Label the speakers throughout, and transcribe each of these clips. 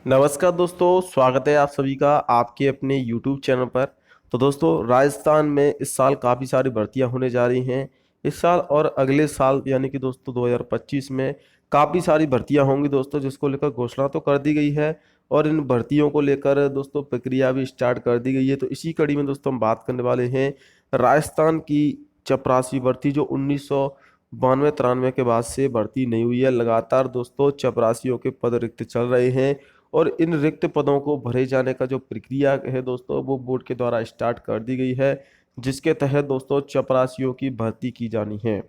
Speaker 1: नमस्कार दोस्तों, स्वागत है आप सभी का आपके अपने YouTube चैनल पर। तो दोस्तों, राजस्थान में इस साल काफ़ी सारी भर्तियां होने जा रही हैं। इस साल और अगले साल यानी कि दोस्तों 2025 में काफ़ी सारी भर्तियां होंगी दोस्तों, जिसको लेकर घोषणा तो कर दी गई है और इन भर्तियों को लेकर दोस्तों प्रक्रिया भी स्टार्ट कर दी गई है। तो इसी कड़ी में दोस्तों हम बात करने वाले हैं राजस्थान की चपरासी भर्ती, जो 1992-93 के बाद से भर्ती नहीं हुई है। लगातार दोस्तों चपरासियों के पद रिक्त चल रहे हैं और इन रिक्त पदों को भरे जाने का जो प्रक्रिया है दोस्तों, वो बोर्ड के द्वारा स्टार्ट कर दी गई है, जिसके तहत दोस्तों चपरासियों की भर्ती की जानी है।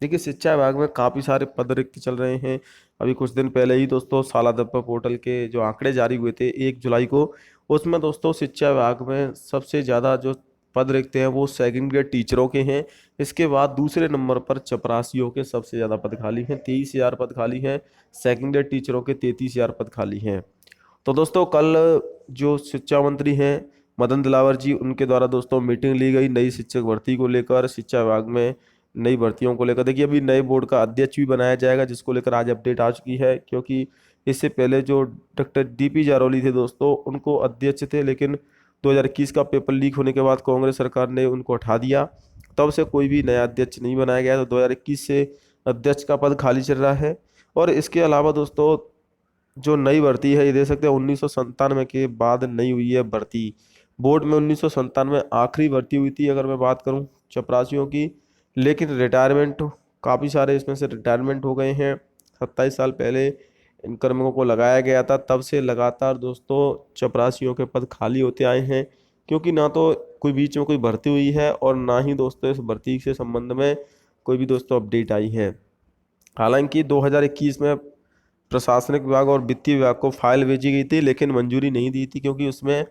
Speaker 1: देखिए, शिक्षा विभाग में काफ़ी सारे पद रिक्त चल रहे हैं। अभी कुछ दिन पहले ही दोस्तों सालादप्पा पोर्टल के जो आंकड़े जारी हुए थे 1 जुलाई को, उसमें दोस्तों शिक्षा विभाग में सबसे ज़्यादा जो पद रिक्त हैं वो सेकंड ग्रेड टीचरों के हैं। इसके बाद दूसरे नंबर पर चपरासियों के सबसे ज़्यादा पद खाली हैं, 23,000 पद खाली हैं। सेकंड ग्रेड टीचरों के 33,000 पद खाली हैं। तो दोस्तों कल जो शिक्षा मंत्री हैं मदन दिलावर जी, उनके द्वारा दोस्तों मीटिंग ली गई नई शिक्षक भर्ती को लेकर, शिक्षा विभाग में नई भर्तियों को लेकर। देखिए, अभी नए बोर्ड का अध्यक्ष भी बनाया जाएगा, जिसको लेकर आज अपडेट आ चुकी है, क्योंकि इससे पहले जो डॉक्टर DP जारौली थे दोस्तों, उनको अध्यक्ष थे, लेकिन 2021 का पेपर लीक होने के बाद कांग्रेस सरकार ने उनको हटा दिया। तब से कोई भी नया अध्यक्ष नहीं बनाया गया, तो 2021 से अध्यक्ष का पद खाली चल रहा है। और इसके अलावा दोस्तों जो नई भर्ती है, ये दे सकते हैं 1997 के बाद नई हुई है भर्ती। बोर्ड में 1997 आखिरी भर्ती हुई थी, अगर मैं बात करूं चपरासियों की। लेकिन रिटायरमेंट काफ़ी सारे इसमें से रिटायरमेंट हो गए हैं। 27 साल पहले इन कर्मियों को लगाया गया था, तब से लगातार दोस्तों चपरासियों के पद खाली होते आए हैं, क्योंकि ना तो कोई बीच में कोई भर्ती हुई है और ना ही दोस्तों इस भर्ती से संबंध में कोई भी दोस्तों अपडेट आई है। हालांकि 2021 में प्रशासनिक विभाग और वित्तीय विभाग को फाइल भेजी गई थी, लेकिन मंजूरी नहीं दी थी, क्योंकि उसमें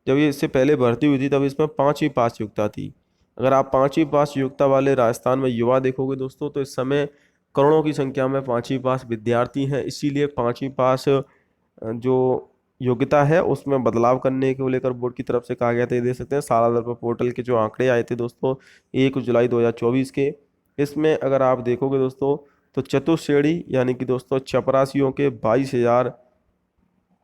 Speaker 1: जब ये इससे पहले भर्ती हुई थी तब इसमें 5वीं पास योग्यता थी। अगर आप 5वीं पास योग्यता वाले राजस्थान में युवा देखोगे दोस्तों, तो इस समय करोड़ों की संख्या में 5वीं पास विद्यार्थी हैं। इसीलिए 5वीं पास जो योग्यता है उसमें बदलाव करने को लेकर बोर्ड की तरफ से कहा गया था। ये देख सकते हैं सालादर पोर्टल के जो आंकड़े आए थे दोस्तों 1 जुलाई 2024 के, इसमें अगर आप देखोगे दोस्तों, तो चतुश्रेणी यानी कि दोस्तों चपरासियों के 22,000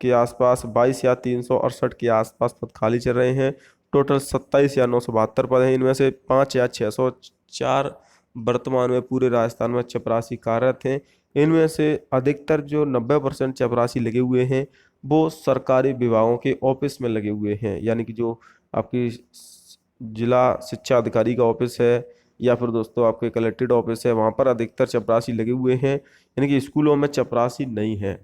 Speaker 1: के आसपास, 22,368 के आसपास पद खाली चल रहे हैं। टोटल 27,972 पद हैं। इनमें से 5,604 वर्तमान में पूरे राजस्थान में चपरासी कार्यरत हैं। इनमें से अधिकतर जो 90% चपरासी लगे हुए हैं वो सरकारी विभागों के ऑफिस में लगे हुए हैं, यानी कि जो आपकी जिला शिक्षा अधिकारी का ऑफिस है या फिर दोस्तों आपके कलेक्ट्रेट ऑफिस है, वहाँ पर अधिकतर चपरासी लगे हुए हैं। यानी कि स्कूलों में चपरासी नहीं है।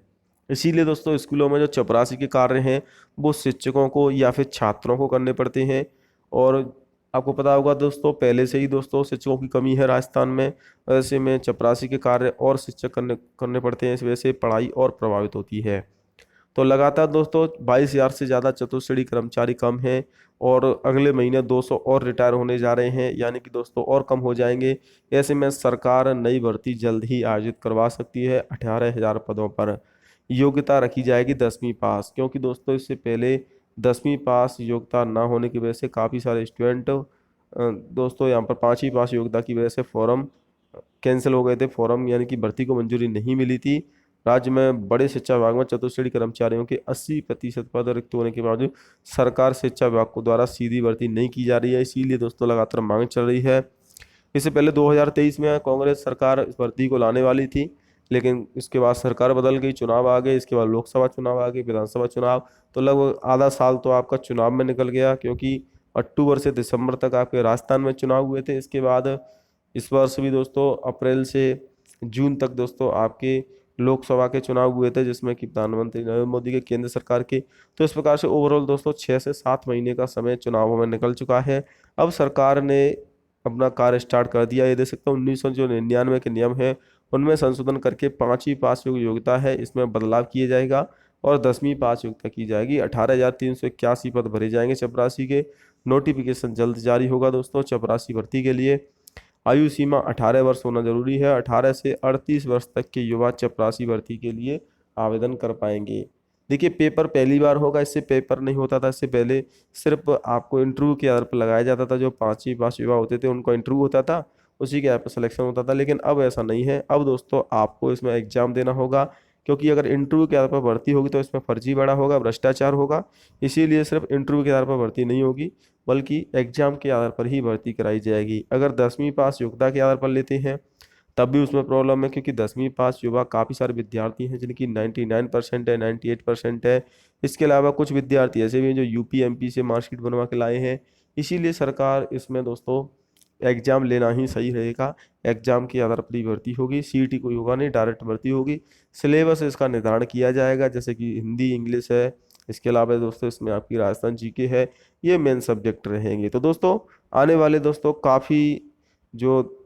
Speaker 1: इसीलिए दोस्तों स्कूलों में जो चपरासी के कार्य हैं वो शिक्षकों को या फिर छात्रों को करने पड़ते हैं। और आपको पता होगा दोस्तों, पहले से ही दोस्तों शिक्षकों की कमी है राजस्थान में। ऐसे में चपरासी के कार्य और शिक्षक करने करने पड़ते हैं, इस वजह से पढ़ाई और प्रभावित होती है। तो लगातार दोस्तों 22,000 से ज़्यादा चतुश्रेणी कर्मचारी कम हैं और अगले महीने 200 और रिटायर होने जा रहे हैं, यानी कि दोस्तों और कम हो जाएंगे। ऐसे में सरकार नई भर्ती जल्द ही आयोजित करवा सकती है। 18,000 पदों पर योग्यता रखी जाएगी 10वीं पास, क्योंकि दोस्तों इससे पहले 10वीं पास योग्यता ना होने की वजह से काफ़ी सारे स्टूडेंट दोस्तों यहाँ पर 5वीं पास योग्यता की वजह से फॉर्म कैंसिल हो गए थे। फॉर्म यानी कि भर्ती को मंजूरी नहीं मिली थी। राज्य में बड़े शिक्षा विभाग में चतुश्रेणी कर्मचारियों के 80% पद रिक्त होने के बावजूद सरकार शिक्षा विभाग को द्वारा सीधी भर्ती नहीं की जा रही है। इसीलिए दोस्तों लगातार मांग चल रही है। इससे पहले 2023 में कांग्रेस सरकार इस भर्ती को लाने वाली थी, लेकिन इसके बाद सरकार बदल गई, चुनाव आ गए, इसके बाद लोकसभा चुनाव आ गए, विधानसभा चुनाव, तो लगभग आधा साल तो आपका चुनाव में निकल गया, क्योंकि अक्टूबर से दिसंबर तक आपके राजस्थान में चुनाव हुए थे। इसके बाद इस वर्ष भी दोस्तों अप्रैल से जून तक दोस्तों आपके लोकसभा के चुनाव हुए थे, जिसमें कि प्रधानमंत्री नरेंद्र मोदी के केंद्र सरकार के। तो इस प्रकार से ओवरऑल दोस्तों 6 से 7 महीने का समय चुनावों में निकल चुका है। अब सरकार ने अपना कार्य स्टार्ट कर दिया। ये देख सकते हैं 1999 के नियम है उनमें संशोधन करके 5वीं पास योग्यता है, इसमें बदलाव किया जाएगा और 10वीं पास योग्यता की जाएगी। 18,381 पद भरे जाएंगे चपरासी के। नोटिफिकेशन जल्द जारी होगा दोस्तों चपरासी भर्ती के लिए। आयु सीमा 18 वर्ष होना जरूरी है। 18 से 38 वर्ष तक के युवा चपरासी भर्ती के लिए आवेदन कर पाएंगे। देखिए, पेपर पहली बार होगा, इससे पेपर नहीं होता था। इससे पहले सिर्फ आपको इंटरव्यू के आधार पर लगाया जाता था। जो 5वीं पास युवा होते थे उनको इंटरव्यू होता था, उसी के आधार पर सिलेक्शन होता था। लेकिन अब ऐसा नहीं है। अब दोस्तों आपको इसमें एग्जाम देना होगा। क्योंकि अगर इंटरव्यू के आधार पर भर्ती होगी तो इसमें फर्जीवाड़ा होगा, भ्रष्टाचार होगा। इसीलिए सिर्फ इंटरव्यू के आधार पर भर्ती नहीं होगी, बल्कि एग्जाम के आधार पर ही भर्ती कराई जाएगी। अगर 10वीं पास योग्यता के आधार पर लेते हैं तब भी उसमें प्रॉब्लम है, क्योंकि 10वीं पास युवा काफ़ी सारे विद्यार्थी हैं जिनकी 99% है, 98% है। इसके अलावा कुछ विद्यार्थी ऐसे भी हैं जो यूपी एमपी से मार्कशीट बनवा के लाए हैं। इसीलिए सरकार इसमें दोस्तों एग्जाम लेना ही सही रहेगा। एग्जाम के आधार पर ही भर्ती होगी, सीईटी कोई होगा नहीं, डायरेक्ट भर्ती होगी। सिलेबस इसका निर्धारण किया जाएगा, जैसे कि हिंदी, इंग्लिश है। इसके अलावा दोस्तों इसमें आपकी राजस्थान जीके है। ये मेन सब्जेक्ट रहेंगे। तो दोस्तों आने वाले दोस्तों काफ़ी जो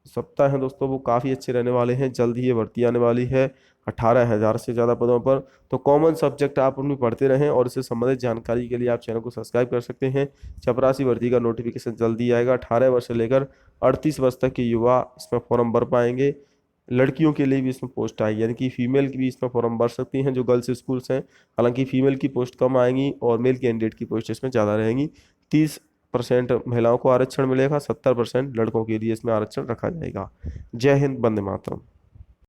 Speaker 1: सप्ताह हैं दोस्तों वो काफ़ी अच्छे रहने वाले हैं। जल्द ही ये भर्ती आने वाली है 18,000 से ज़्यादा पदों पर। तो कॉमन सब्जेक्ट आप अपनी पढ़ते रहें, और इससे संबंधित जानकारी के लिए आप चैनल को सब्सक्राइब कर सकते हैं। चपरासी भर्ती का नोटिफिकेशन जल्दी आएगा। 18 वर्ष से लेकर 38 वर्ष तक के युवा इसमें फॉर्म भर पाएंगे। लड़कियों के लिए भी इसमें पोस्ट आएगी, यानी कि फीमेल की भी इसमें फॉर्म भर सकती हैं जो गर्ल्स स्कूल्स हैं। हालांकि फीमेल की पोस्ट कम आएंगी और मेल कैंडिडेट की पोस्ट इसमें ज़्यादा रहेंगी। 30% महिलाओं को आरक्षण मिलेगा, 70% लड़कों के लिए इसमें आरक्षण रखा जाएगा। जय हिंद, वंदे मातरम।